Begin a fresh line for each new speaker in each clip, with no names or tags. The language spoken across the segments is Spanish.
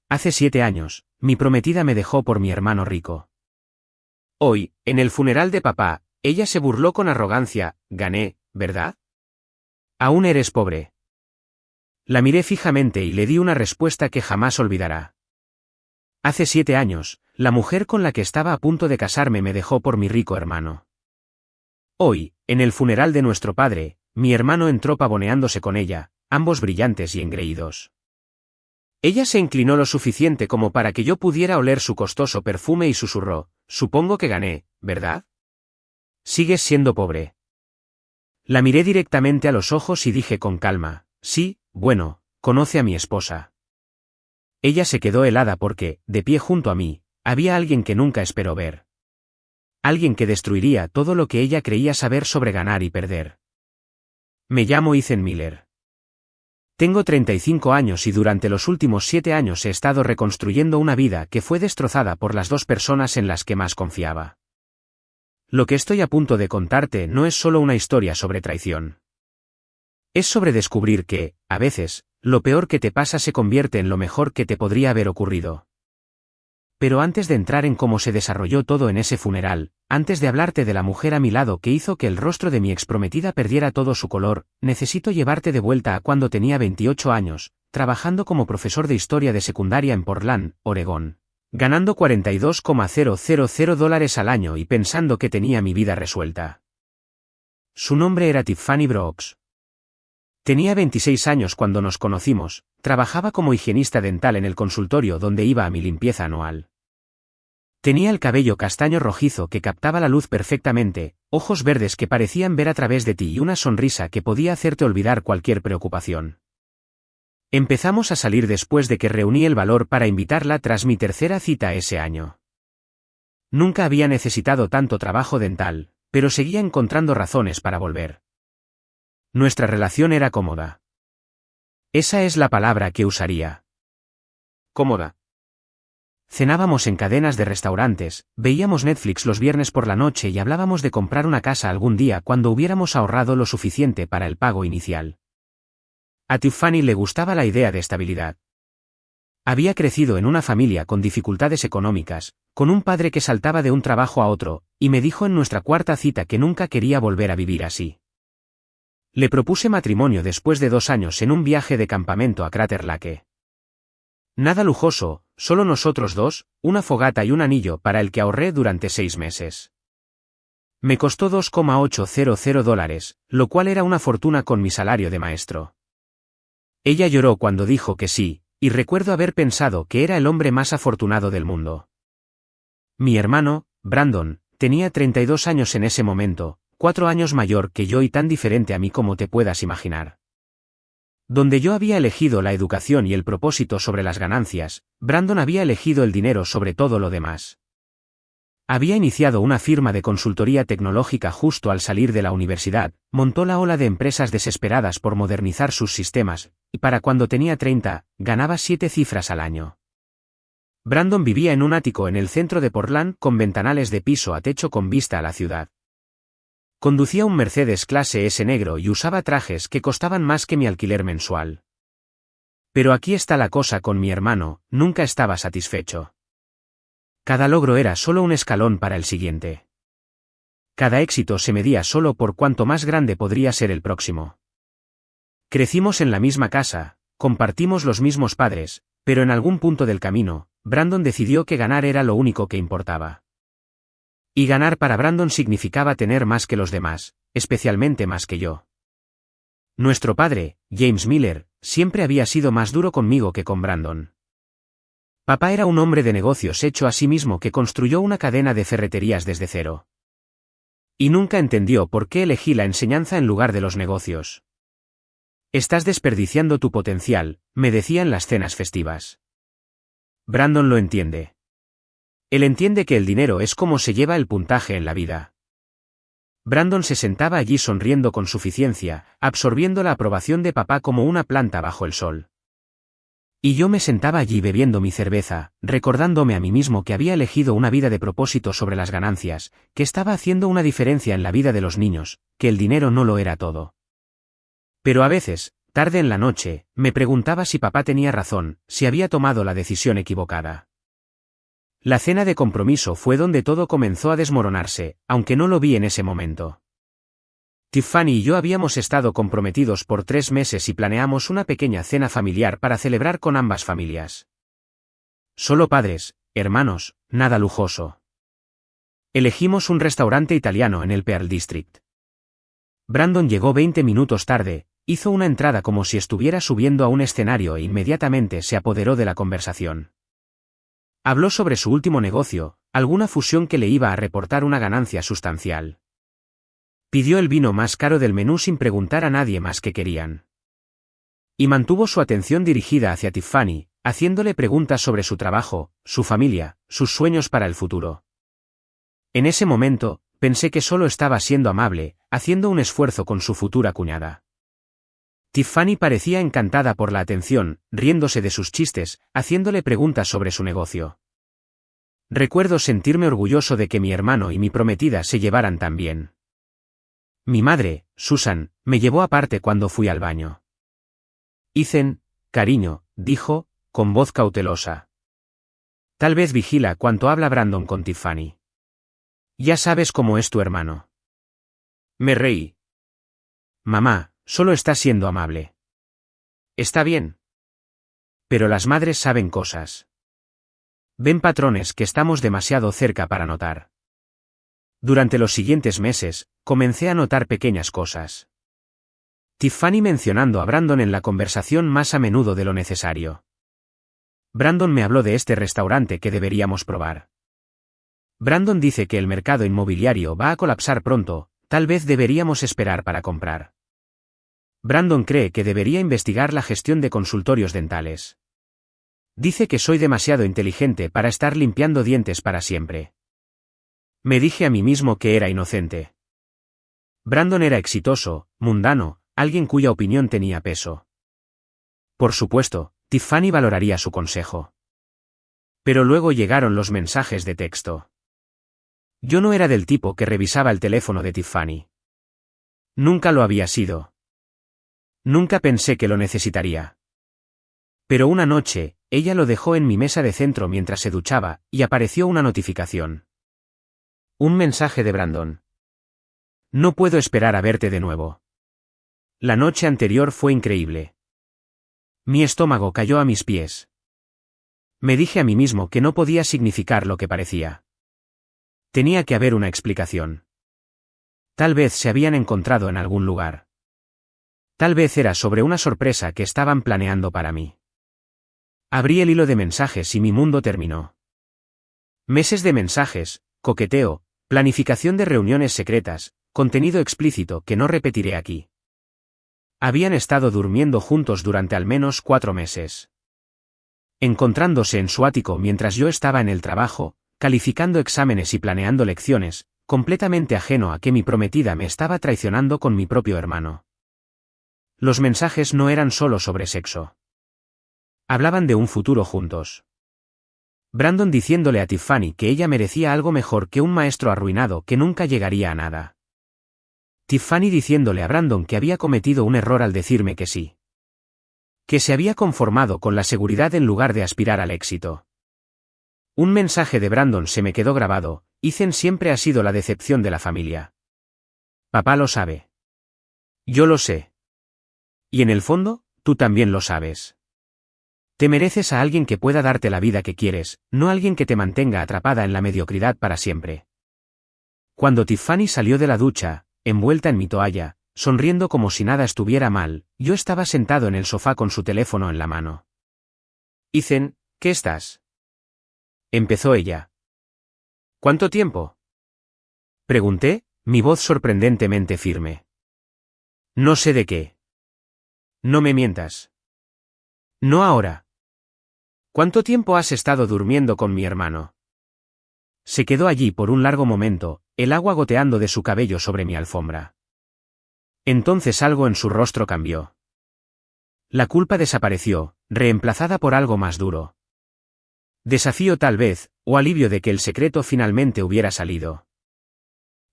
Hace 7 años, mi prometida me dejó por mi hermano rico. Hoy, en el funeral de papá, ella se burló con arrogancia: gané, ¿verdad? Aún eres pobre. La miré fijamente y le di una respuesta que jamás olvidará. Hace 7 años, la mujer con la que estaba a punto de casarme me dejó por mi rico hermano. Hoy, en el funeral de nuestro padre, mi hermano entró pavoneándose con ella, ambos brillantes y engreídos. Ella se inclinó lo suficiente como para que yo pudiera oler su costoso perfume y susurró: supongo que gané, ¿verdad? Sigues siendo pobre. La miré directamente a los ojos y dije con calma: sí, bueno, conoce a mi esposa. Ella se quedó helada porque, de pie junto a mí, había alguien que nunca esperó ver. Alguien que destruiría todo lo que ella creía saber sobre ganar y perder. Me llamo Ethan Miller. Tengo 35 años y durante los últimos 7 años he estado reconstruyendo una vida que fue destrozada por las dos personas en las que más confiaba. Lo que estoy a punto de contarte no es solo una historia sobre traición. Es sobre descubrir que, a veces, lo peor que te pasa se convierte en lo mejor que te podría haber ocurrido. Pero antes de entrar en cómo se desarrolló todo en ese funeral, antes de hablarte de la mujer a mi lado que hizo que el rostro de mi exprometida perdiera todo su color, necesito llevarte de vuelta a cuando tenía 28 años, trabajando como profesor de historia de secundaria en Portland, Oregón, ganando $42,000 al año y pensando que tenía mi vida resuelta. Su nombre era Tiffany Brooks. Tenía 26 años cuando nos conocimos, trabajaba como higienista dental en el consultorio donde iba a mi limpieza anual. Tenía el cabello castaño rojizo que captaba la luz perfectamente, ojos verdes que parecían ver a través de ti y una sonrisa que podía hacerte olvidar cualquier preocupación. Empezamos a salir después de que reuní el valor para invitarla tras mi tercera cita ese año. Nunca había necesitado tanto trabajo dental, pero seguía encontrando razones para volver. Nuestra relación era cómoda. Esa es la palabra que usaría. Cómoda. Cenábamos en cadenas de restaurantes, veíamos Netflix los viernes por la noche y hablábamos de comprar una casa algún día cuando hubiéramos ahorrado lo suficiente para el pago inicial. A Tiffany le gustaba la idea de estabilidad. Había crecido en una familia con dificultades económicas, con un padre que saltaba de un trabajo a otro, y me dijo en nuestra cuarta cita que nunca quería volver a vivir así. Le propuse matrimonio después de 2 años en un viaje de campamento a Crater Lake. Nada lujoso, solo nosotros dos, una fogata y un anillo para el que ahorré durante 6 meses. Me costó $2,800, lo cual era una fortuna con mi salario de maestro. Ella lloró cuando dijo que sí, y recuerdo haber pensado que era el hombre más afortunado del mundo. Mi hermano, Brandon, tenía 32 años en ese momento, 4 años mayor que yo y tan diferente a mí como te puedas imaginar. Donde yo había elegido la educación y el propósito sobre las ganancias, Brandon había elegido el dinero sobre todo lo demás. Había iniciado una firma de consultoría tecnológica justo al salir de la universidad, montó la ola de empresas desesperadas por modernizar sus sistemas, y para cuando tenía 30, ganaba 7 cifras al año. Brandon vivía en un ático en el centro de Portland con ventanales de piso a techo con vista a la ciudad. Conducía un Mercedes clase S negro y usaba trajes que costaban más que mi alquiler mensual. Pero aquí está la cosa con mi hermano, nunca estaba satisfecho. Cada logro era solo un escalón para el siguiente. Cada éxito se medía solo por cuánto más grande podría ser el próximo. Crecimos en la misma casa, compartimos los mismos padres, pero en algún punto del camino, Brandon decidió que ganar era lo único que importaba. Y ganar para Brandon significaba tener más que los demás, especialmente más que yo. Nuestro padre, James Miller, siempre había sido más duro conmigo que con Brandon. Papá era un hombre de negocios hecho a sí mismo que construyó una cadena de ferreterías desde cero. Y nunca entendió por qué elegí la enseñanza en lugar de los negocios. Estás desperdiciando tu potencial, me decía en las cenas festivas. Brandon lo entiende. Él entiende que el dinero es como se lleva el puntaje en la vida. Brandon se sentaba allí sonriendo con suficiencia, absorbiendo la aprobación de papá como una planta bajo el sol. Y yo me sentaba allí bebiendo mi cerveza, recordándome a mí mismo que había elegido una vida de propósito sobre las ganancias, que estaba haciendo una diferencia en la vida de los niños, que el dinero no lo era todo. Pero a veces, Tarde en la noche, me preguntaba si papá tenía razón, si había tomado la decisión equivocada. La cena de compromiso fue donde todo comenzó a desmoronarse, aunque no lo vi en ese momento. Tiffany y yo habíamos estado comprometidos por 3 meses y planeamos una pequeña cena familiar para celebrar con ambas familias. Solo padres, hermanos, nada lujoso. Elegimos un restaurante italiano en el Pearl District. Brandon llegó 20 minutos tarde, hizo una entrada como si estuviera subiendo a un escenario e inmediatamente se apoderó de la conversación. Habló sobre su último negocio, alguna fusión que le iba a reportar una ganancia sustancial. Pidió el vino más caro del menú sin preguntar a nadie más qué querían. Y mantuvo su atención dirigida hacia Tiffany, haciéndole preguntas sobre su trabajo, su familia, sus sueños para el futuro. En ese momento, pensé que solo estaba siendo amable, haciendo un esfuerzo con su futura cuñada. Tiffany parecía encantada por la atención, riéndose de sus chistes, haciéndole preguntas sobre su negocio. Recuerdo sentirme orgulloso de que mi hermano y mi prometida se llevaran tan bien. Mi madre, Susan, me llevó aparte cuando fui al baño. Ethan, cariño, dijo, con voz cautelosa. Tal vez vigila cuánto habla Brandon con Tiffany. Ya sabes cómo es tu hermano. Me reí. Mamá, solo está siendo amable. Está bien. Pero las madres saben cosas. Ven patrones que estamos demasiado cerca para notar. Durante los siguientes meses, comencé a notar pequeñas cosas. Tiffany mencionando a Brandon en la conversación más a menudo de lo necesario. Brandon me habló de este restaurante que deberíamos probar. Brandon dice que el mercado inmobiliario va a colapsar pronto, tal vez deberíamos esperar para comprar. Brandon cree que debería investigar la gestión de consultorios dentales. Dice que soy demasiado inteligente para estar limpiando dientes para siempre. Me dije a mí mismo que era inocente. Brandon era exitoso, mundano, alguien cuya opinión tenía peso. Por supuesto, Tiffany valoraría su consejo. Pero luego llegaron los mensajes de texto. Yo no era del tipo que revisaba el teléfono de Tiffany. Nunca lo había sido. Nunca pensé que lo necesitaría. Pero una noche, ella lo dejó en mi mesa de centro mientras se duchaba, y apareció una notificación. Un mensaje de Brandon. No puedo esperar a verte de nuevo. La noche anterior fue increíble. Mi estómago cayó a mis pies. Me dije a mí mismo que no podía significar lo que parecía. Tenía que haber una explicación. Tal vez se habían encontrado en algún lugar. Tal vez era sobre una sorpresa que estaban planeando para mí. Abrí el hilo de mensajes y mi mundo terminó. Meses de mensajes, coqueteo, planificación de reuniones secretas, contenido explícito que no repetiré aquí. Habían estado durmiendo juntos durante al menos 4 meses. Encontrándose en su ático mientras yo estaba en el trabajo, calificando exámenes y planeando lecciones, completamente ajeno a que mi prometida me estaba traicionando con mi propio hermano. Los mensajes no eran solo sobre sexo. Hablaban de un futuro juntos. Brandon diciéndole a Tiffany que ella merecía algo mejor que un maestro arruinado que nunca llegaría a nada. Tiffany diciéndole a Brandon que había cometido un error al decirme que sí. Que se había conformado con la seguridad en lugar de aspirar al éxito. Un mensaje de Brandon se me quedó grabado: Ethan siempre ha sido la decepción de la familia. Papá lo sabe. Yo lo sé. Y en el fondo, tú también lo sabes. Te mereces a alguien que pueda darte la vida que quieres, no alguien que te mantenga atrapada en la mediocridad para siempre. Cuando Tiffany salió de la ducha, envuelta en mi toalla, sonriendo como si nada estuviera mal, yo estaba sentado en el sofá con su teléfono en la mano. Ethan, ¿qué estás? Empezó ella. ¿Cuánto tiempo? Pregunté, mi voz sorprendentemente firme. No sé de qué. No me mientas. No ahora. ¿Cuánto tiempo has estado durmiendo con mi hermano? Se quedó allí por un largo momento, el agua goteando de su cabello sobre mi alfombra. Entonces algo en su rostro cambió. La culpa desapareció, reemplazada por algo más duro. Desafío tal vez, o alivio de que el secreto finalmente hubiera salido.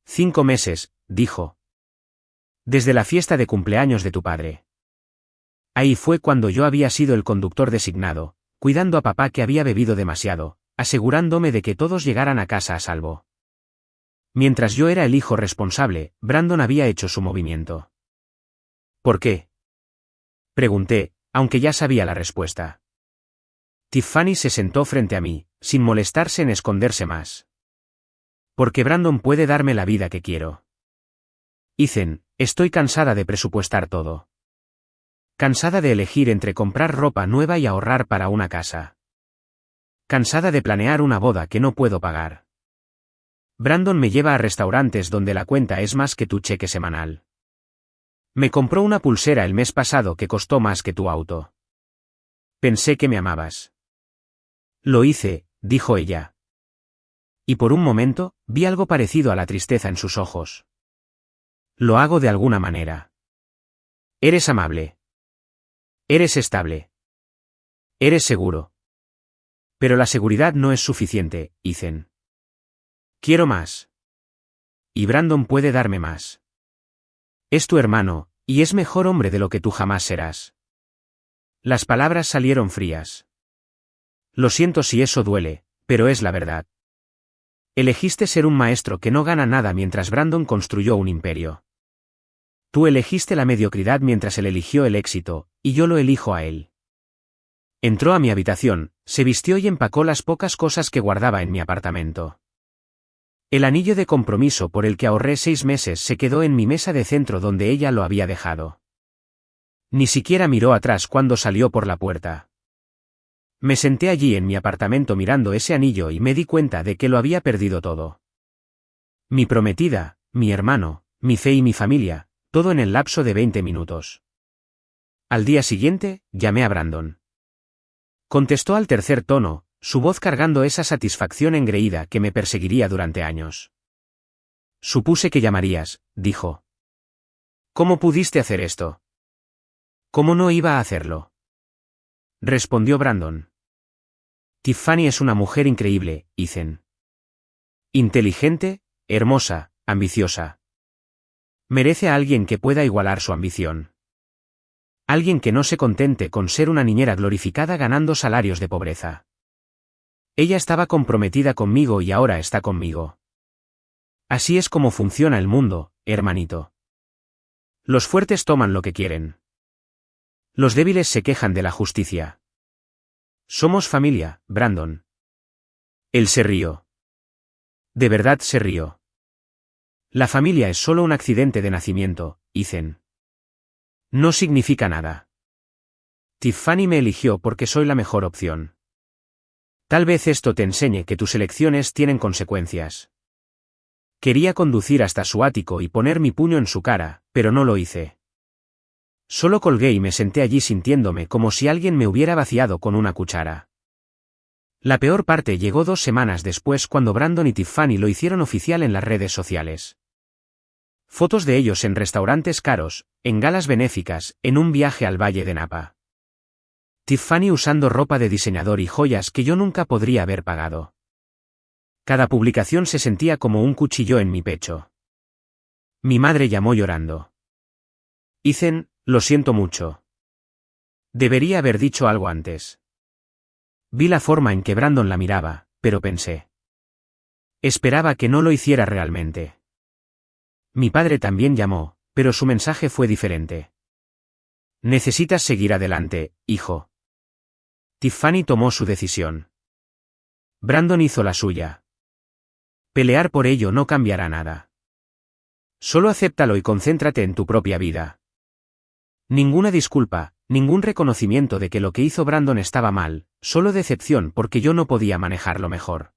5 meses, dijo. Desde la fiesta de cumpleaños de tu padre. Ahí fue cuando yo había sido el conductor designado, cuidando a papá que había bebido demasiado, asegurándome de que todos llegaran a casa a salvo. Mientras yo era el hijo responsable, Brandon había hecho su movimiento. ¿Por qué? Pregunté, aunque ya sabía la respuesta. Tiffany se sentó frente a mí, sin molestarse en esconderse más. Porque Brandon puede darme la vida que quiero. Ethan, estoy cansada de presupuestar todo. Cansada de elegir entre comprar ropa nueva y ahorrar para una casa. Cansada de planear una boda que no puedo pagar. Brandon me lleva a restaurantes donde la cuenta es más que tu cheque semanal. Me compró una pulsera el mes pasado que costó más que tu auto. Pensé que me amabas. Lo hice, dijo ella. Y por un momento, vi algo parecido a la tristeza en sus ojos. Lo hago de alguna manera. Eres amable. Eres estable. Eres seguro. Pero la seguridad no es suficiente, Ethan. Quiero más. Y Brandon puede darme más. Es tu hermano, y es mejor hombre de lo que tú jamás serás. Las palabras salieron frías. Lo siento si eso duele, pero es la verdad. Elegiste ser un maestro que no gana nada mientras Brandon construyó un imperio. Tú elegiste la mediocridad mientras él eligió el éxito, y yo lo elijo a él. Entró a mi habitación, se vistió y empacó las pocas cosas que guardaba en mi apartamento. El anillo de compromiso por el que ahorré 6 meses se quedó en mi mesa de centro donde ella lo había dejado. Ni siquiera miró atrás cuando salió por la puerta. Me senté allí en mi apartamento mirando ese anillo y me di cuenta de que lo había perdido todo. Mi prometida, mi hermano, mi fe y mi familia, todo en el lapso de 20 minutos. Al día siguiente, llamé a Brandon. Contestó al tercer tono, su voz cargando esa satisfacción engreída que me perseguiría durante años. Supuse que llamarías, dijo. ¿Cómo pudiste hacer esto? ¿Cómo no iba a hacerlo? Respondió Brandon. Tiffany es una mujer increíble, Ethan. Inteligente, hermosa, ambiciosa. Merece a alguien que pueda igualar su ambición. Alguien que no se contente con ser una niñera glorificada ganando salarios de pobreza. Ella estaba comprometida conmigo y ahora está conmigo. Así es como funciona el mundo, hermanito. Los fuertes toman lo que quieren. Los débiles se quejan de la justicia. Somos familia, Brandon. Él se rió. De verdad se rió. La familia es solo un accidente de nacimiento, Ethan. No significa nada. Tiffany me eligió porque soy la mejor opción. Tal vez esto te enseñe que tus elecciones tienen consecuencias. Quería conducir hasta su ático y poner mi puño en su cara, pero no lo hice. Solo colgué y me senté allí sintiéndome como si alguien me hubiera vaciado con una cuchara. La peor parte llegó 2 semanas después cuando Brandon y Tiffany lo hicieron oficial en las redes sociales. Fotos de ellos en restaurantes caros, en galas benéficas, en un viaje al Valle de Napa. Tiffany usando ropa de diseñador y joyas que yo nunca podría haber pagado. Cada publicación se sentía como un cuchillo en mi pecho. Mi madre llamó llorando. Ethan, lo siento mucho. Debería haber dicho algo antes. Vi la forma en que Brandon la miraba, pero pensé. Esperaba que no lo hiciera realmente. Mi padre también llamó, pero su mensaje fue diferente. Necesitas seguir adelante, hijo. Tiffany tomó su decisión. Brandon hizo la suya. Pelear por ello no cambiará nada. Solo acéptalo y concéntrate en tu propia vida. Ninguna disculpa, ningún reconocimiento de que lo que hizo Brandon estaba mal, solo decepción porque yo no podía manejarlo mejor.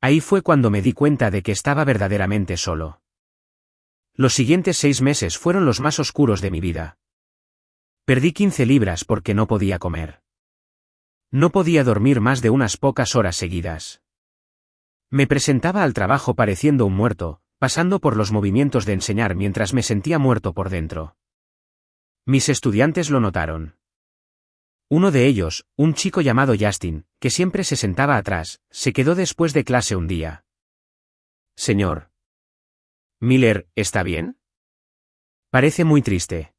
Ahí fue cuando me di cuenta de que estaba verdaderamente solo. Los siguientes 6 meses fueron los más oscuros de mi vida. Perdí 15 libras porque no podía comer. No podía dormir más de unas pocas horas seguidas. Me presentaba al trabajo pareciendo un muerto, pasando por los movimientos de enseñar mientras me sentía muerto por dentro. Mis estudiantes lo notaron. Uno de ellos, un chico llamado Justin, que siempre se sentaba atrás, se quedó después de clase un día. Señor Miller, ¿está bien? Parece muy triste.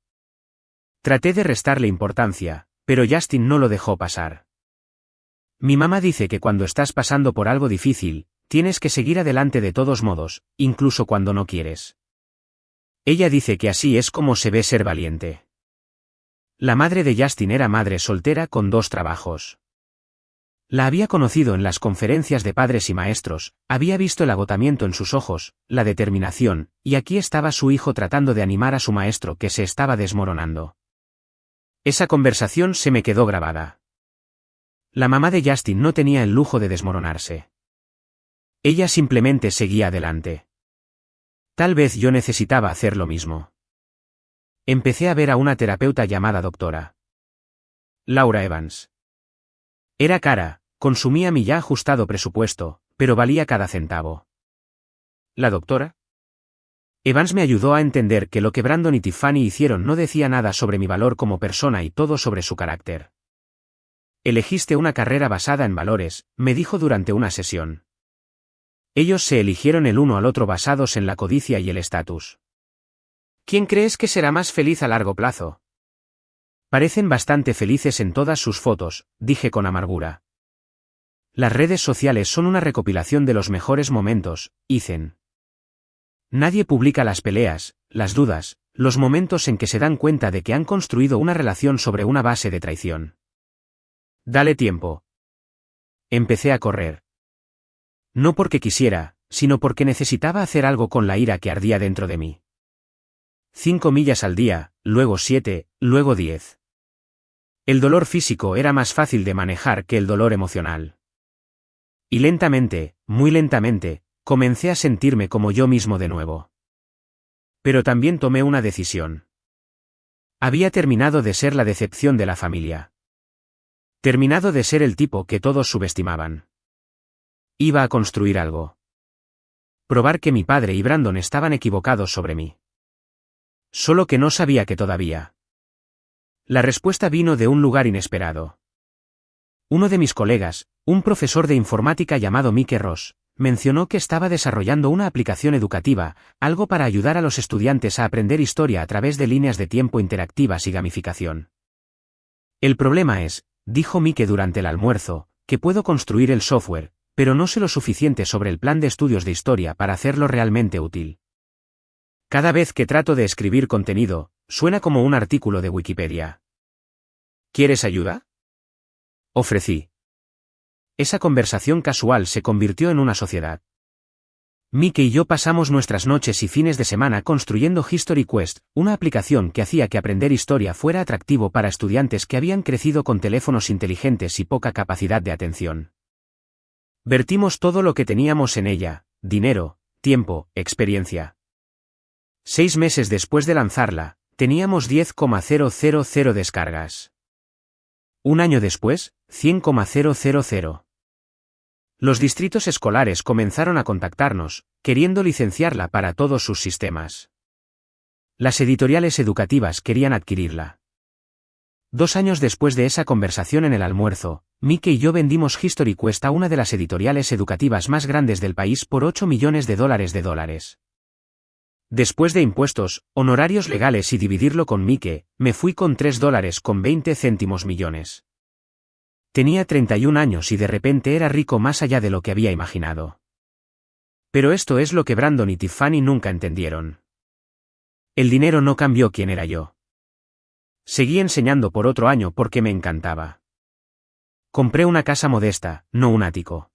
Traté de restarle importancia, pero Justin no lo dejó pasar. Mi mamá dice que cuando estás pasando por algo difícil, tienes que seguir adelante de todos modos, incluso cuando no quieres. Ella dice que así es como se ve ser valiente. La madre de Justin era madre soltera con 2 trabajos. La había conocido en las conferencias de padres y maestros, había visto el agotamiento en sus ojos, la determinación, y aquí estaba su hijo tratando de animar a su maestro que se estaba desmoronando. Esa conversación se me quedó grabada. La mamá de Justin no tenía el lujo de desmoronarse. Ella simplemente seguía adelante. Tal vez yo necesitaba hacer lo mismo. Empecé a ver a una terapeuta llamada doctora Laura Evans. Era cara, consumía mi ya ajustado presupuesto, pero valía cada centavo. ¿La doctora? Evans me ayudó a entender que lo que Brandon y Tiffany hicieron no decía nada sobre mi valor como persona y todo sobre su carácter. Elegiste una carrera basada en valores, me dijo durante una sesión. Ellos se eligieron el uno al otro basados en la codicia y el estatus. ¿Quién crees que será más feliz a largo plazo? Parecen bastante felices en todas sus fotos, dije con amargura. Las redes sociales son una recopilación de los mejores momentos, Ethan. Nadie publica las peleas, las dudas, los momentos en que se dan cuenta de que han construido una relación sobre una base de traición. Dale tiempo. Empecé a correr. No porque quisiera, sino porque necesitaba hacer algo con la ira que ardía dentro de mí. 5 millas al día, luego 7, luego 10. El dolor físico era más fácil de manejar que el dolor emocional. Y lentamente, muy lentamente, comencé a sentirme como yo mismo de nuevo. Pero también tomé una decisión. Había terminado de ser la decepción de la familia. Terminado de ser el tipo que todos subestimaban. Iba a construir algo. Probar que mi padre y Brandon estaban equivocados sobre mí. Solo que no sabía que todavía. La respuesta vino de un lugar inesperado. Uno de mis colegas, un profesor de informática llamado Mike Ross, mencionó que estaba desarrollando una aplicación educativa, algo para ayudar a los estudiantes a aprender historia a través de líneas de tiempo interactivas y gamificación. El problema es, dijo Mike durante el almuerzo, que puedo construir el software, pero no sé lo suficiente sobre el plan de estudios de historia para hacerlo realmente útil. Cada vez que trato de escribir contenido, suena como un artículo de Wikipedia. ¿Quieres ayuda? Ofrecí. Esa conversación casual se convirtió en una sociedad. Mike y yo pasamos nuestras noches y fines de semana construyendo History Quest, una aplicación que hacía que aprender historia fuera atractivo para estudiantes que habían crecido con teléfonos inteligentes y poca capacidad de atención. Vertimos todo lo que teníamos en ella, dinero, tiempo, experiencia. 6 meses después de lanzarla, teníamos 10,000 descargas. Un año después, 100,000. Los distritos escolares comenzaron a contactarnos, queriendo licenciarla para todos sus sistemas. Las editoriales educativas querían adquirirla. 2 años después de esa conversación en el almuerzo, Mike y yo vendimos History Quest a una de las editoriales educativas más grandes del país por $8 millones. Después de impuestos, honorarios legales y dividirlo con Mike, me fui con $3,20 millones. Tenía 31 años y de repente era rico más allá de lo que había imaginado. Pero esto es lo que Brandon y Tiffany nunca entendieron. El dinero no cambió quién era yo. Seguí enseñando por otro año porque me encantaba. Compré una casa modesta, no un ático.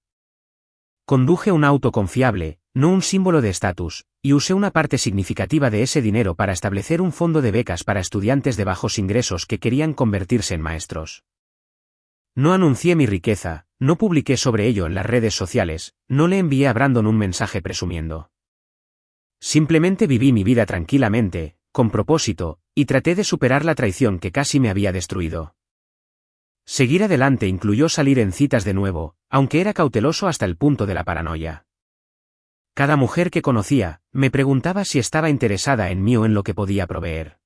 Conduje un auto confiable, no un símbolo de estatus, y usé una parte significativa de ese dinero para establecer un fondo de becas para estudiantes de bajos ingresos que querían convertirse en maestros. No anuncié mi riqueza, no publiqué sobre ello en las redes sociales, no le envié a Brandon un mensaje presumiendo. Simplemente viví mi vida tranquilamente, con propósito, y traté de superar la traición que casi me había destruido. Seguir adelante incluyó salir en citas de nuevo, aunque era cauteloso hasta el punto de la paranoia. Cada mujer que conocía, me preguntaba si estaba interesada en mí o en lo que podía proveer.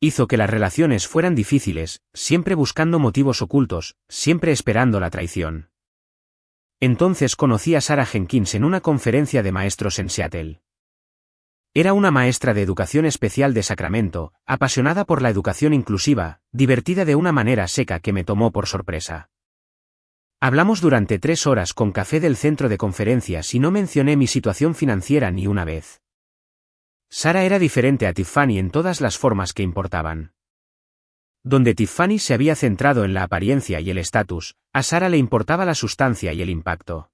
Hizo que las relaciones fueran difíciles, siempre buscando motivos ocultos, siempre esperando la traición. Entonces conocí a Sarah Jenkins en una conferencia de maestros en Seattle. Era una maestra de educación especial de Sacramento, apasionada por la educación inclusiva, divertida de una manera seca que me tomó por sorpresa. Hablamos durante 3 horas con café del centro de conferencias y no mencioné mi situación financiera ni una vez. Sara era diferente a Tiffany en todas las formas que importaban. Donde Tiffany se había centrado en la apariencia y el estatus, a Sara le importaba la sustancia y el impacto.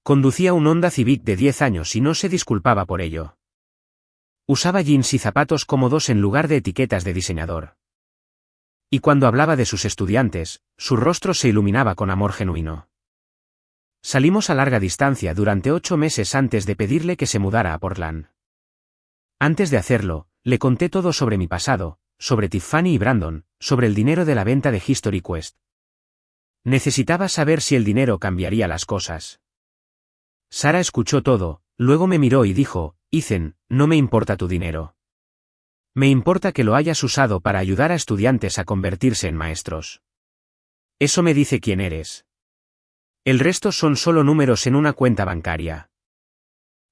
Conducía un Honda Civic de 10 años y no se disculpaba por ello. Usaba jeans y zapatos cómodos en lugar de etiquetas de diseñador. Y cuando hablaba de sus estudiantes, su rostro se iluminaba con amor genuino. Salimos a larga distancia durante 8 meses antes de pedirle que se mudara a Portland. Antes de hacerlo, le conté todo sobre mi pasado, sobre Tiffany y Brandon, sobre el dinero de la venta de History Quest. Necesitaba saber si el dinero cambiaría las cosas. Sara escuchó todo, luego me miró y dijo, Ethan, no me importa tu dinero. Me importa que lo hayas usado para ayudar a estudiantes a convertirse en maestros. Eso me dice quién eres. El resto son solo números en una cuenta bancaria.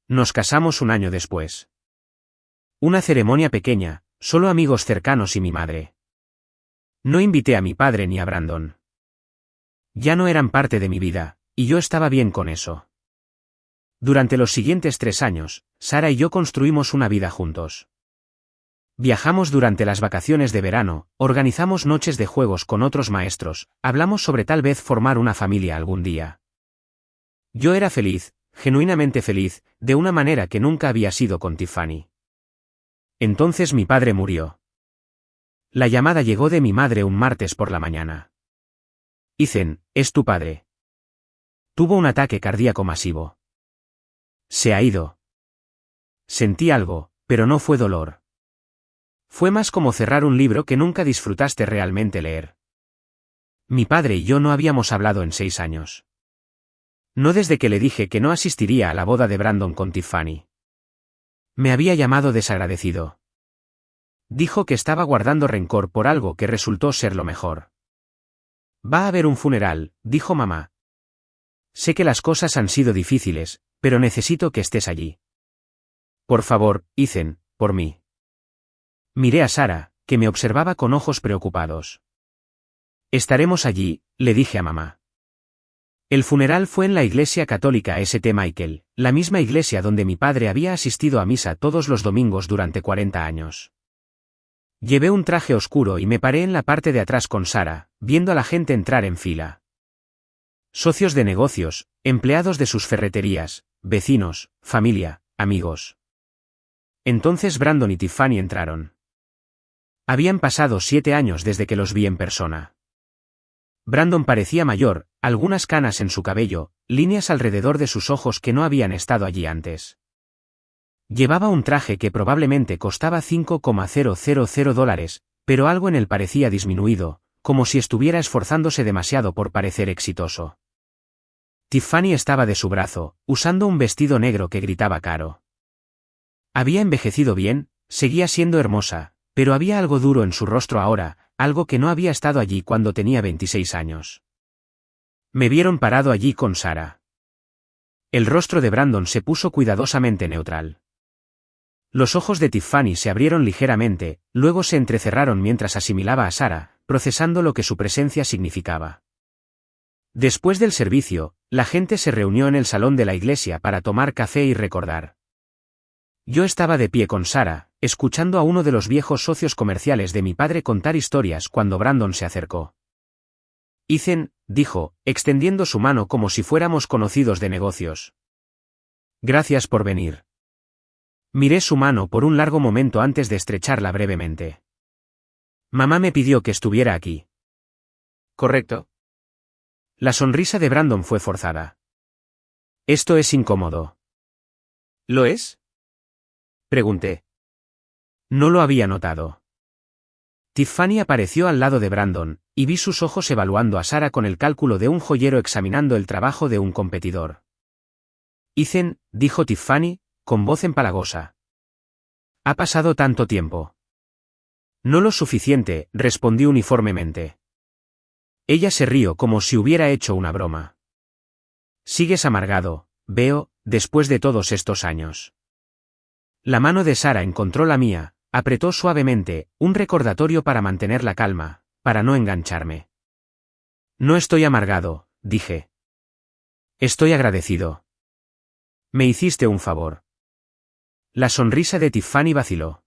Nos casamos un año después. Una ceremonia pequeña, solo amigos cercanos y mi madre. No invité a mi padre ni a Brandon. Ya no eran parte de mi vida, y yo estaba bien con eso. Durante los siguientes 3 años, Sara y yo construimos una vida juntos. Viajamos durante las vacaciones de verano, organizamos noches de juegos con otros maestros, hablamos sobre tal vez formar una familia algún día. Yo era feliz, genuinamente feliz, de una manera que nunca había sido con Tiffany. Entonces mi padre murió. La llamada llegó de mi madre un martes por la mañana. Ethan, es tu padre. Tuvo un ataque cardíaco masivo. Se ha ido. Sentí algo, pero no fue dolor. Fue más como cerrar un libro que nunca disfrutaste realmente leer. Mi padre y yo no habíamos hablado en 6 años. No desde que le dije que no asistiría a la boda de Brandon con Tiffany. Me había llamado desagradecido. Dijo que estaba guardando rencor por algo que resultó ser lo mejor. Va a haber un funeral, dijo mamá. Sé que las cosas han sido difíciles, pero necesito que estés allí. Por favor, Ethan, por mí. Miré a Sara, que me observaba con ojos preocupados. Estaremos allí, le dije a mamá. El funeral fue en la iglesia católica St. Michael, la misma iglesia donde mi padre había asistido a misa todos los domingos durante 40 años. Llevé un traje oscuro y me paré en la parte de atrás con Sara, viendo a la gente entrar en fila. Socios de negocios, empleados de sus ferreterías, vecinos, familia, amigos. Entonces Brandon y Tiffany entraron. Habían pasado 7 años desde que los vi en persona. Brandon parecía mayor, algunas canas en su cabello, líneas alrededor de sus ojos que no habían estado allí antes. Llevaba un traje que probablemente costaba $5,000, pero algo en él parecía disminuido, como si estuviera esforzándose demasiado por parecer exitoso. Tiffany estaba de su brazo, usando un vestido negro que gritaba caro. Había envejecido bien, seguía siendo hermosa, pero había algo duro en su rostro ahora, algo que no había estado allí cuando tenía 26 años. Me vieron parado allí con Sara. El rostro de Brandon se puso cuidadosamente neutral. Los ojos de Tiffany se abrieron ligeramente, luego se entrecerraron mientras asimilaba a Sara, procesando lo que su presencia significaba. Después del servicio, la gente se reunió en el salón de la iglesia para tomar café y recordar. Yo estaba de pie con Sara, escuchando a uno de los viejos socios comerciales de mi padre contar historias cuando Brandon se acercó. Ethan, dijo, extendiendo su mano como si fuéramos conocidos de negocios. Gracias por venir. Miré su mano por un largo momento antes de estrecharla brevemente. Mamá me pidió que estuviera aquí. ¿Correcto? La sonrisa de Brandon fue forzada. Esto es incómodo. ¿Lo es? Pregunté. No lo había notado. Tiffany apareció al lado de Brandon, y vi sus ojos evaluando a Sara con el cálculo de un joyero examinando el trabajo de un competidor. Ethan, dijo Tiffany, con voz empalagosa. Ha pasado tanto tiempo. No lo suficiente, respondí uniformemente. Ella se rió como si hubiera hecho una broma. Sigues amargado, veo, después de todos estos años. La mano de Sara encontró la mía, apretó suavemente, un recordatorio para mantener la calma, para no engancharme. No estoy amargado, dije. Estoy agradecido. Me hiciste un favor. La sonrisa de Tiffany vaciló.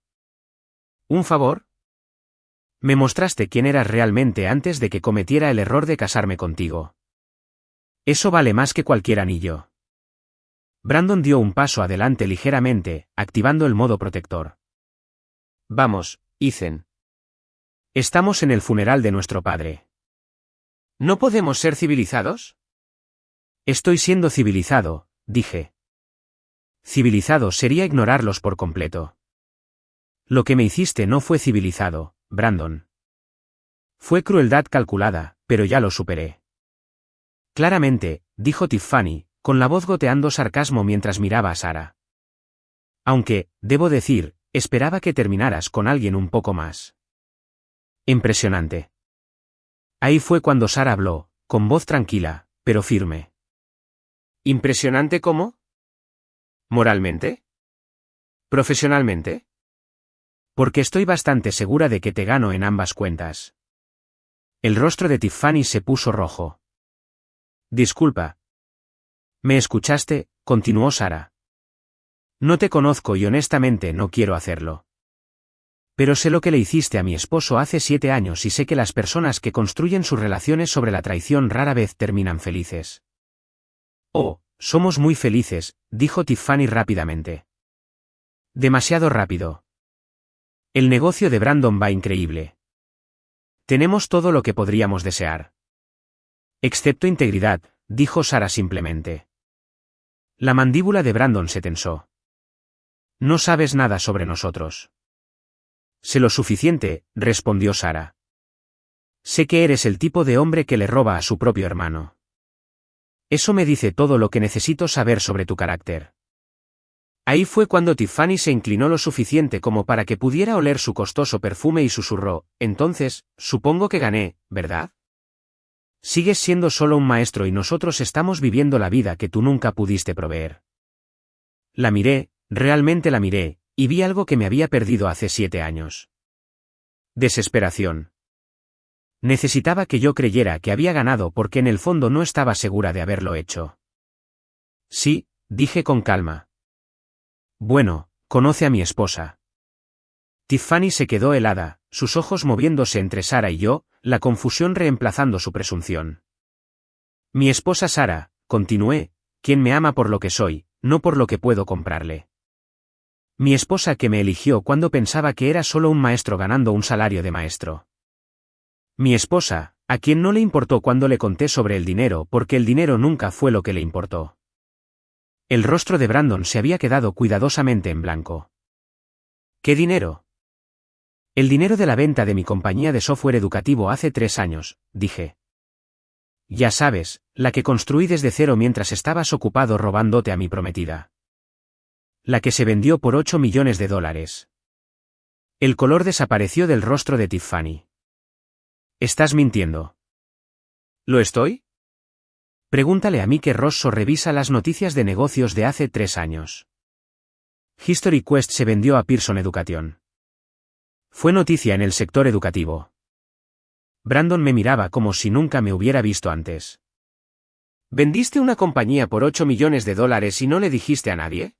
¿Un favor? Me mostraste quién eras realmente antes de que cometiera el error de casarme contigo. Eso vale más que cualquier anillo. Brandon dio un paso adelante ligeramente, activando el modo protector. Vamos, Ethan. Estamos en el funeral de nuestro padre. ¿No podemos ser civilizados? Estoy siendo civilizado, dije. Civilizado sería ignorarlos por completo. Lo que me hiciste no fue civilizado, Brandon. Fue crueldad calculada, pero ya lo superé. Claramente, dijo Tiffany, con la voz goteando sarcasmo mientras miraba a Sara. Aunque, debo decir, esperaba que terminaras con alguien un poco más. Impresionante. Ahí fue cuando Sara habló, con voz tranquila, pero firme. ¿Impresionante cómo? ¿Moralmente? ¿Profesionalmente? Porque estoy bastante segura de que te gano en ambas cuentas. El rostro de Tiffany se puso rojo. Disculpa. ¿Me escuchaste?, continuó Sara. No te conozco y honestamente no quiero hacerlo. Pero sé lo que le hiciste a mi esposo hace 7 años y sé que las personas que construyen sus relaciones sobre la traición rara vez terminan felices. Oh, somos muy felices, dijo Tiffany rápidamente. Demasiado rápido. El negocio de Brandon va increíble. Tenemos todo lo que podríamos desear. Excepto integridad, dijo Sara simplemente. La mandíbula de Brandon se tensó. No sabes nada sobre nosotros. Sé lo suficiente, respondió Sara. Sé que eres el tipo de hombre que le roba a su propio hermano. Eso me dice todo lo que necesito saber sobre tu carácter. Ahí fue cuando Tiffany se inclinó lo suficiente como para que pudiera oler su costoso perfume y susurró, entonces, supongo que gané, ¿verdad? Sigues siendo solo un maestro y nosotros estamos viviendo la vida que tú nunca pudiste proveer. La miré, realmente la miré, y vi algo que me había perdido hace 7 años. Desesperación. Necesitaba que yo creyera que había ganado porque en el fondo no estaba segura de haberlo hecho. Sí, dije con calma. Bueno, conoce a mi esposa. Tiffany se quedó helada, sus ojos moviéndose entre Sara y yo, la confusión reemplazando su presunción. Mi esposa Sara, continué, quien me ama por lo que soy, no por lo que puedo comprarle. Mi esposa que me eligió cuando pensaba que era solo un maestro ganando un salario de maestro. Mi esposa, a quien no le importó cuando le conté sobre el dinero porque el dinero nunca fue lo que le importó. El rostro de Brandon se había quedado cuidadosamente en blanco. ¿Qué dinero? El dinero de la venta de mi compañía de software educativo hace 3 años, dije. Ya sabes, la que construí desde cero mientras estabas ocupado robándote a mi prometida. La que se vendió por $8 millones. El color desapareció del rostro de Tiffany. ¿Estás mintiendo? ¿Lo estoy? Pregúntale a Mike Rosso revisa las noticias de negocios de hace 3 años. History Quest se vendió a Pearson Education. Fue noticia en el sector educativo. Brandon me miraba como si nunca me hubiera visto antes. ¿Vendiste una compañía por $8 millones y no le dijiste a nadie?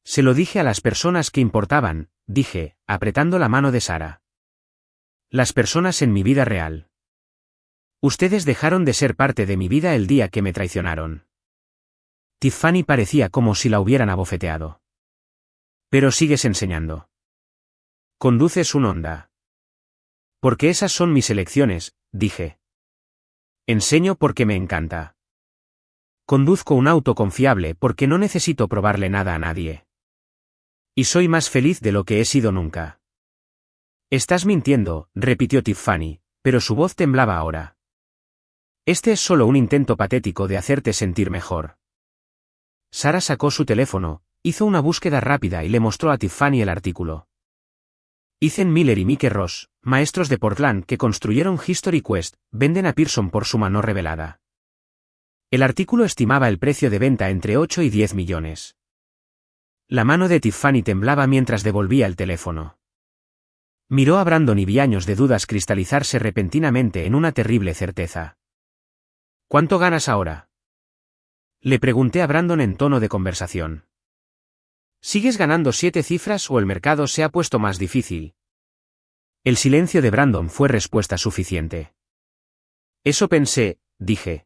Se lo dije a las personas que importaban, dije, apretando la mano de Sara. Las personas en mi vida real. Ustedes dejaron de ser parte de mi vida el día que me traicionaron. Tiffany parecía como si la hubieran abofeteado. Pero sigues enseñando. Conduces un Honda. Porque esas son mis elecciones, dije. Enseño porque me encanta. Conduzco un auto confiable porque no necesito probarle nada a nadie. Y soy más feliz de lo que he sido nunca. Estás mintiendo, repitió Tiffany, pero su voz temblaba ahora. Este es solo un intento patético de hacerte sentir mejor. Sara sacó su teléfono, hizo una búsqueda rápida y le mostró a Tiffany el artículo. Ethan Miller y Mike Ross, maestros de Portland que construyeron History Quest, venden a Pearson por suma no revelada. El artículo estimaba el precio de venta entre 8 y 10 millones. La mano de Tiffany temblaba mientras devolvía el teléfono. Miró a Brandon y vi años de dudas cristalizarse repentinamente en una terrible certeza. ¿Cuánto ganas ahora? Le pregunté a Brandon en tono de conversación. ¿Sigues ganando 7 cifras o el mercado se ha puesto más difícil? El silencio de Brandon fue respuesta suficiente. Eso pensé, dije.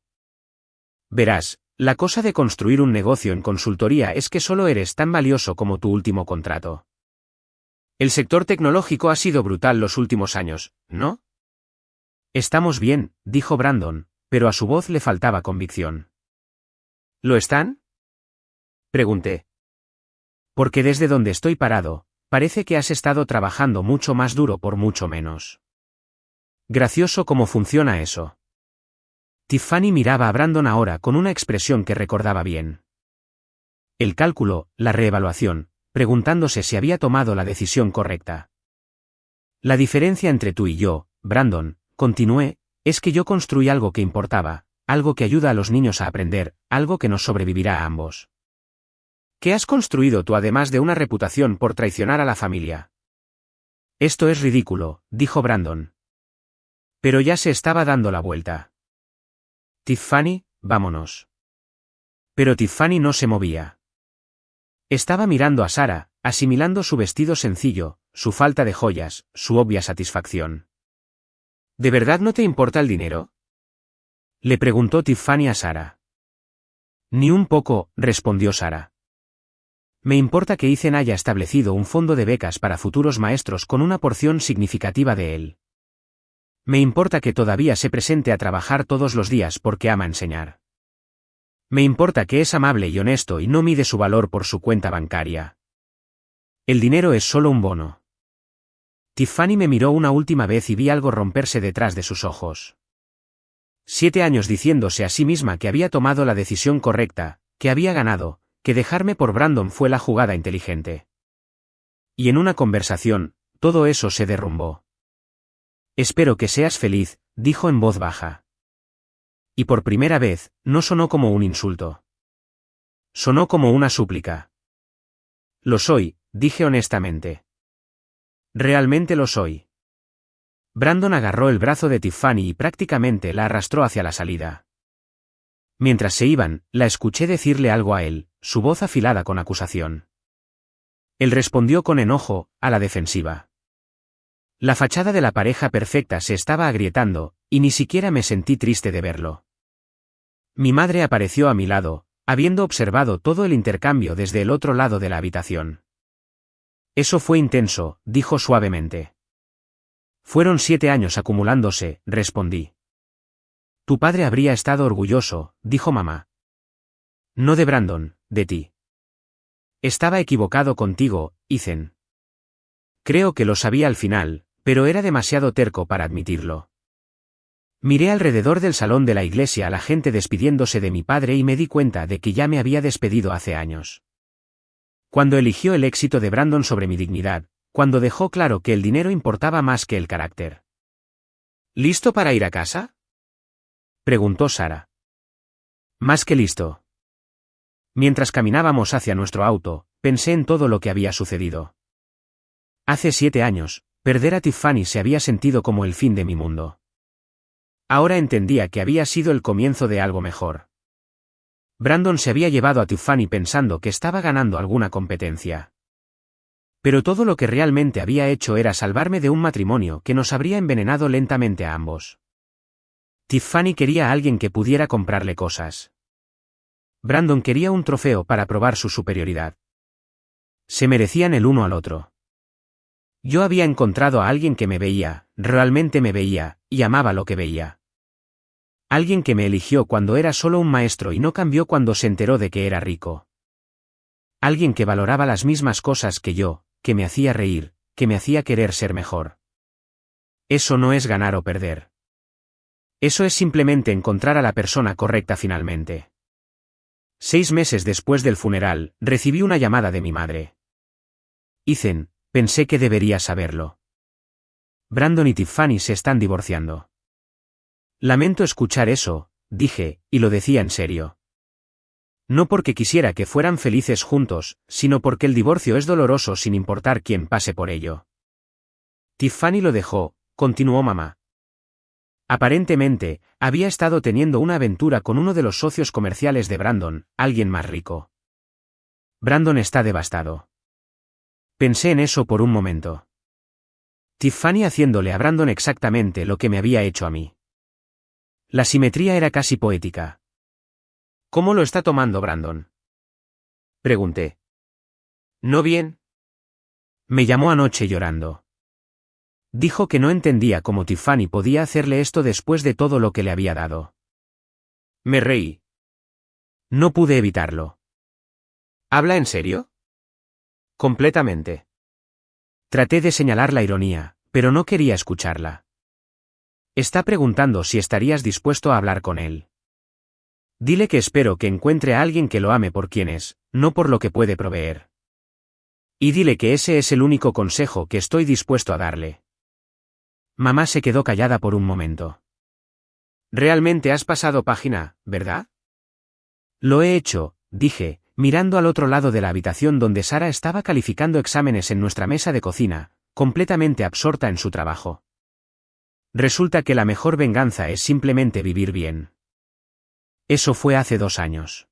Verás, la cosa de construir un negocio en consultoría es que solo eres tan valioso como tu último contrato. El sector tecnológico ha sido brutal los últimos años, ¿no? Estamos bien, dijo Brandon, pero a su voz le faltaba convicción. ¿Lo están? Pregunté. Porque desde donde estoy parado, parece que has estado trabajando mucho más duro por mucho menos. Gracioso cómo funciona eso. Tiffany miraba a Brandon ahora con una expresión que recordaba bien. El cálculo, la reevaluación, preguntándose si había tomado la decisión correcta. La diferencia entre tú y yo, Brandon, continué, es que yo construí algo que importaba, algo que ayuda a los niños a aprender, algo que nos sobrevivirá a ambos. ¿Qué has construido tú además de una reputación por traicionar a la familia? Esto es ridículo, dijo Brandon. Pero ya se estaba dando la vuelta. Tiffany, vámonos. Pero Tiffany no se movía. Estaba mirando a Sarah, asimilando su vestido sencillo, su falta de joyas, su obvia satisfacción. ¿De verdad no te importa el dinero? Le preguntó Tiffany a Sarah. Ni un poco, respondió Sarah. Me importa que Ethan haya establecido un fondo de becas para futuros maestros con una porción significativa de él. Me importa que todavía se presente a trabajar todos los días porque ama enseñar. Me importa que es amable y honesto y no mide su valor por su cuenta bancaria. El dinero es solo un bono. Tiffany me miró una última vez y vi algo romperse detrás de sus ojos. 7 años diciéndose a sí misma que había tomado la decisión correcta, que había ganado, que dejarme por Brandon fue la jugada inteligente. Y en una conversación, todo eso se derrumbó. Espero que seas feliz, dijo en voz baja. Y por primera vez, no sonó como un insulto. Sonó como una súplica. Lo soy, dije honestamente. Realmente lo soy. Brandon agarró el brazo de Tiffany y prácticamente la arrastró hacia la salida. Mientras se iban, la escuché decirle algo a él, su voz afilada con acusación. Él respondió con enojo, a la defensiva. La fachada de la pareja perfecta se estaba agrietando, y ni siquiera me sentí triste de verlo. Mi madre apareció a mi lado, habiendo observado todo el intercambio desde el otro lado de la habitación. Eso fue intenso, dijo suavemente. Fueron 7 años acumulándose, respondí. Tu padre habría estado orgulloso, dijo mamá. No de Brandon, de ti. Estaba equivocado contigo, Ethan. Creo que lo sabía al final, pero era demasiado terco para admitirlo. Miré alrededor del salón de la iglesia a la gente despidiéndose de mi padre y me di cuenta de que ya me había despedido hace años. Cuando eligió el éxito de Brandon sobre mi dignidad, cuando dejó claro que el dinero importaba más que el carácter. ¿Listo para ir a casa? Preguntó Sarah. Más que listo. Mientras caminábamos hacia nuestro auto, pensé en todo lo que había sucedido. Hace 7 años, perder a Tiffany se había sentido como el fin de mi mundo. Ahora entendía que había sido el comienzo de algo mejor. Brandon se había llevado a Tiffany pensando que estaba ganando alguna competencia. Pero todo lo que realmente había hecho era salvarme de un matrimonio que nos habría envenenado lentamente a ambos. Tiffany quería a alguien que pudiera comprarle cosas. Brandon quería un trofeo para probar su superioridad. Se merecían el uno al otro. Yo había encontrado a alguien que me veía, realmente me veía, y amaba lo que veía. Alguien que me eligió cuando era solo un maestro y no cambió cuando se enteró de que era rico. Alguien que valoraba las mismas cosas que yo, que me hacía reír, que me hacía querer ser mejor. Eso no es ganar o perder. Eso es simplemente encontrar a la persona correcta finalmente. 6 meses después del funeral, recibí una llamada de mi madre. Ethan, pensé que deberías saberlo. Brandon y Tiffany se están divorciando. Lamento escuchar eso, dije, y lo decía en serio. No porque quisiera que fueran felices juntos, sino porque el divorcio es doloroso sin importar quién pase por ello. Tiffany lo dejó, continuó mamá. Aparentemente, había estado teniendo una aventura con uno de los socios comerciales de Brandon, alguien más rico. Brandon está devastado. Pensé en eso por un momento. Tiffany haciéndole a Brandon exactamente lo que me había hecho a mí. La simetría era casi poética. ¿Cómo lo está tomando Brandon?, pregunté. ¿No bien? Me llamó anoche llorando. Dijo que no entendía cómo Tiffany podía hacerle esto después de todo lo que le había dado. Me reí. No pude evitarlo. ¿Habla en serio? Completamente. Traté de señalar la ironía, pero no quería escucharla. Está preguntando si estarías dispuesto a hablar con él. Dile que espero que encuentre a alguien que lo ame por quien es, no por lo que puede proveer. Y dile que ese es el único consejo que estoy dispuesto a darle. Mamá se quedó callada por un momento. Realmente has pasado página, ¿verdad? Lo he hecho, dije, mirando al otro lado de la habitación donde Sara estaba calificando exámenes en nuestra mesa de cocina, completamente absorta en su trabajo. Resulta que la mejor venganza es simplemente vivir bien. Eso fue hace 2 años.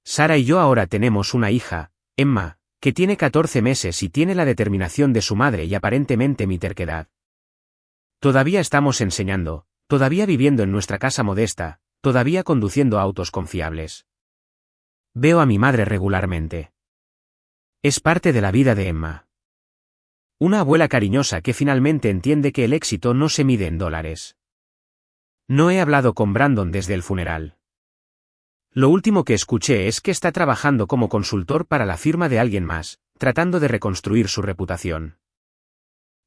Sara y yo ahora tenemos una hija, Emma, que tiene 14 meses y tiene la determinación de su madre y aparentemente mi terquedad. Todavía estamos enseñando, todavía viviendo en nuestra casa modesta, todavía conduciendo autos confiables. Veo a mi madre regularmente. Es parte de la vida de Emma. Una abuela cariñosa que finalmente entiende que el éxito no se mide en dólares. No he hablado con Brandon desde el funeral. Lo último que escuché es que está trabajando como consultor para la firma de alguien más, tratando de reconstruir su reputación.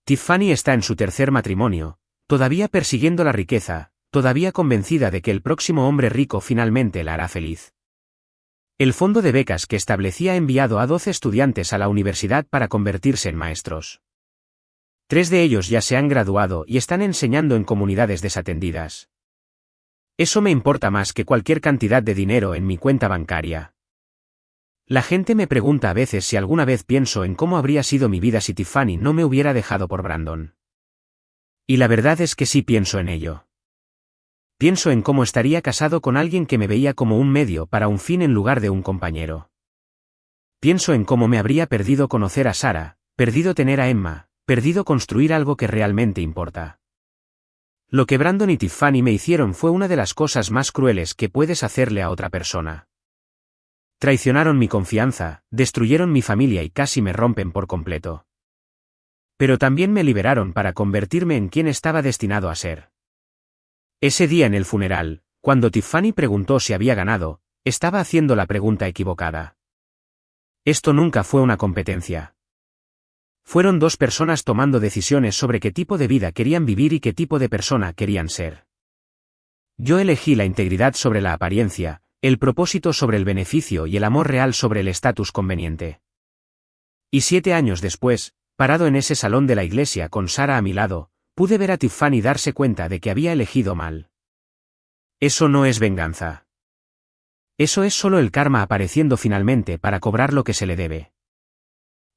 Tiffany está en su 3er matrimonio, todavía persiguiendo la riqueza, todavía convencida de que el próximo hombre rico finalmente la hará feliz. El fondo de becas que establecía ha enviado a 12 estudiantes a la universidad para convertirse en maestros. 3 de ellos ya se han graduado y están enseñando en comunidades desatendidas. Eso me importa más que cualquier cantidad de dinero en mi cuenta bancaria. La gente me pregunta a veces si alguna vez pienso en cómo habría sido mi vida si Tiffany no me hubiera dejado por Brandon. Y la verdad es que sí pienso en ello. Pienso en cómo estaría casado con alguien que me veía como un medio para un fin en lugar de un compañero. Pienso en cómo me habría perdido conocer a Sara, perdido tener a Emma, perdido construir algo que realmente importa. Lo que Brandon y Tiffany me hicieron fue una de las cosas más crueles que puedes hacerle a otra persona. Traicionaron mi confianza, destruyeron mi familia y casi me rompen por completo. Pero también me liberaron para convertirme en quien estaba destinado a ser. Ese día en el funeral, cuando Tiffany preguntó si había ganado, estaba haciendo la pregunta equivocada. Esto nunca fue una competencia. Fueron 2 personas tomando decisiones sobre qué tipo de vida querían vivir y qué tipo de persona querían ser. Yo elegí la integridad sobre la apariencia, el propósito sobre el beneficio y el amor real sobre el estatus conveniente. Y 7 años después, parado en ese salón de la iglesia con Sara a mi lado, pude ver a Tiffany darse cuenta de que había elegido mal. Eso no es venganza. Eso es solo el karma apareciendo finalmente para cobrar lo que se le debe.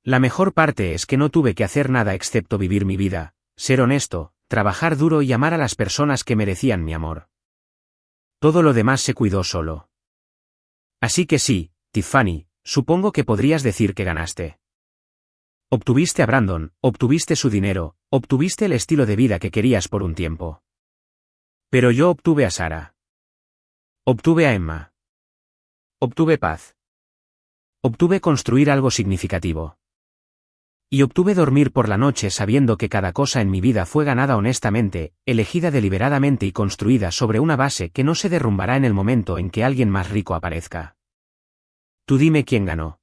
La mejor parte es que no tuve que hacer nada excepto vivir mi vida, ser honesto, trabajar duro y amar a las personas que merecían mi amor. Todo lo demás se cuidó solo. Así que sí, Tiffany, supongo que podrías decir que ganaste. Obtuviste a Brandon, obtuviste su dinero, obtuviste el estilo de vida que querías por un tiempo. Pero yo obtuve a Sara. Obtuve a Emma. Obtuve paz. Obtuve construir algo significativo. Y obtuve dormir por la noche sabiendo que cada cosa en mi vida fue ganada honestamente, elegida deliberadamente y construida sobre una base que no se derrumbará en el momento en que alguien más rico aparezca. Tú dime quién ganó.